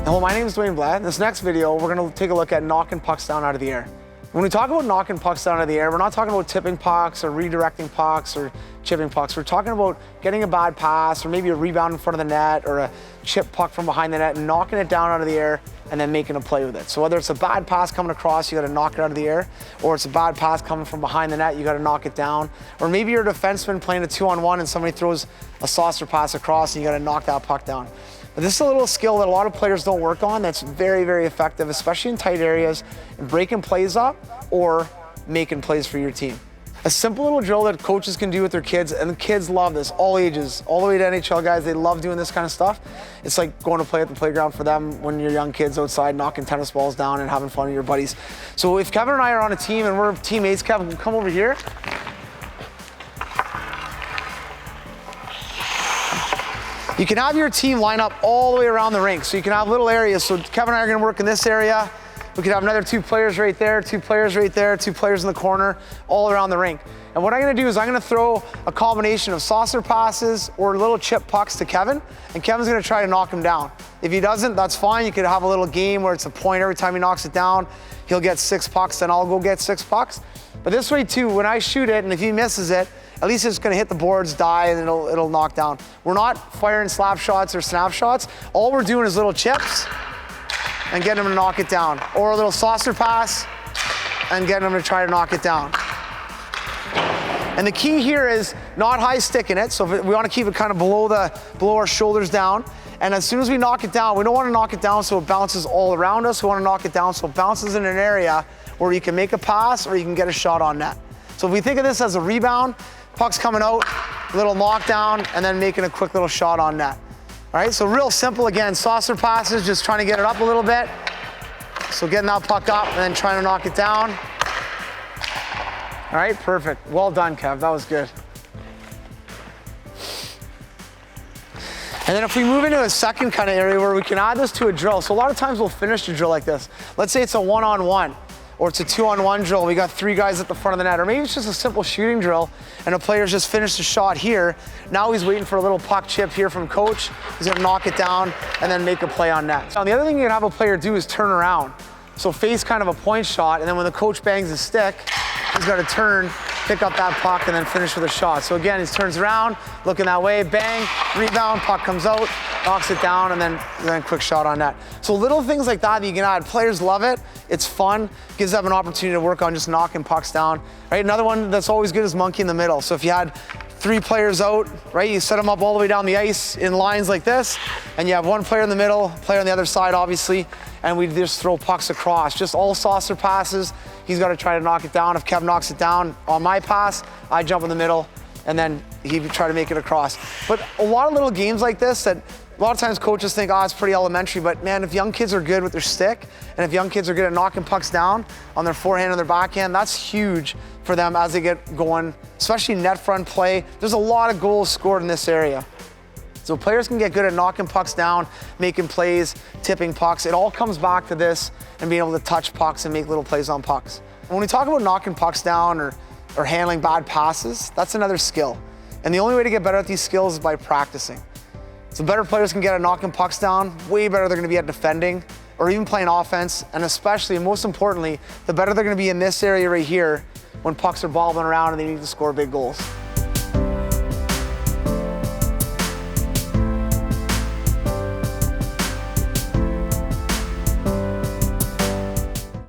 Hello, my name is Dwayne Blatt. In this next video, we're going to take a look at knocking pucks down out of the air. When we talk about knocking pucks down out of the air, we're not talking about tipping pucks or redirecting pucks or chipping pucks. We're talking about getting a bad pass or maybe a rebound in front of the net or a chip puck from behind the net and knocking it down out of the air and then making a play with it. So whether it's a bad pass coming across, you got to knock it out of the air, or it's a bad pass coming from behind the net, you got to knock it down. Or maybe you're a defenseman playing a 2-on-1 and somebody throws a saucer pass across and you got to knock that puck down. But this is a little skill that a lot of players don't work on that's very, very effective, especially in tight areas, in breaking plays up or making plays for your team. A simple little drill that coaches can do with their kids, and the kids love this, all ages, all the way to NHL guys, they love doing this kind of stuff. It's like going to play at the playground for them when you're young kids outside knocking tennis balls down and having fun with your buddies. So if Kevin and I are on a team and we're teammates, Kevin, come over here. You can have your team line up all the way around the rink. So you can have little areas. So Kevin and I are gonna work in this area. We could have another 2 players right there, 2 players right there, 2 players in the corner, all around the rink. And what I'm gonna do is I'm gonna throw a combination of saucer passes or little chip pucks to Kevin, and Kevin's gonna try to knock him down. If he doesn't, that's fine. You could have a little game where it's a point every time he knocks it down. He'll get 6 pucks, then I'll go get 6 pucks. But this way too, when I shoot it, and if he misses it, at least it's gonna hit the boards, die, and it'll knock down. We're not firing slap shots or snap shots. All we're doing is little chips and getting them to knock it down. Or a little saucer pass and getting them to try to knock it down. And the key here is not high sticking it. So we wanna keep it kind of below our shoulders down. And as soon as we knock it down, we don't wanna knock it down so it bounces all around us. We wanna knock it down so it bounces in an area where you can make a pass or you can get a shot on net. So if we think of this as a rebound, puck's coming out, little knockdown, and then making a quick little shot on net. All right, so real simple again, saucer passes, just trying to get it up a little bit. So getting that puck up and then trying to knock it down. All right, perfect. Well done, Kev, that was good. And then if we move into a second kind of area where we can add this to a drill. So a lot of times we'll finish the drill like this. Let's say it's a 1-on-1. Or it's a 2-on-1 drill. We got 3 guys at the front of the net. Or maybe it's just a simple shooting drill and a player's just finished the shot here. Now he's waiting for a little puck chip here from coach. He's gonna knock it down and then make a play on net. Now the other thing you can have a player do is turn around. So face kind of a point shot, and then when the coach bangs his stick, he's gotta turn, pick up that puck, and then finish with a shot. So again, he turns around, looking that way, bang, rebound, puck comes out, knocks it down, and then quick shot on net. So little things like that you can add. Players love it. It's fun. Gives them an opportunity to work on just knocking pucks down. Right? Another one that's always good is monkey in the middle. So if you had 3 players out, right? You set them up all the way down the ice in lines like this, and you have 1 player in the middle, player on the other side, obviously, and we just throw pucks across. Just all saucer passes. He's got to try to knock it down. If Kev knocks it down on my pass, I jump in the middle, and then he try to make it across. But a lot of little games like this that a lot of times coaches think, oh, it's pretty elementary, but man, if young kids are good with their stick, and if young kids are good at knocking pucks down on their forehand and their backhand, that's huge for them as they get going, especially net front play. There's a lot of goals scored in this area. So players can get good at knocking pucks down, making plays, tipping pucks. It all comes back to this and being able to touch pucks and make little plays on pucks. When we talk about knocking pucks down or handling bad passes, that's another skill. And the only way to get better at these skills is by practicing. So better players can get at knocking pucks down, way better they're gonna be at defending or even playing offense, and especially, and most importantly, the better they're gonna be in this area right here when pucks are bobbling around and they need to score big goals.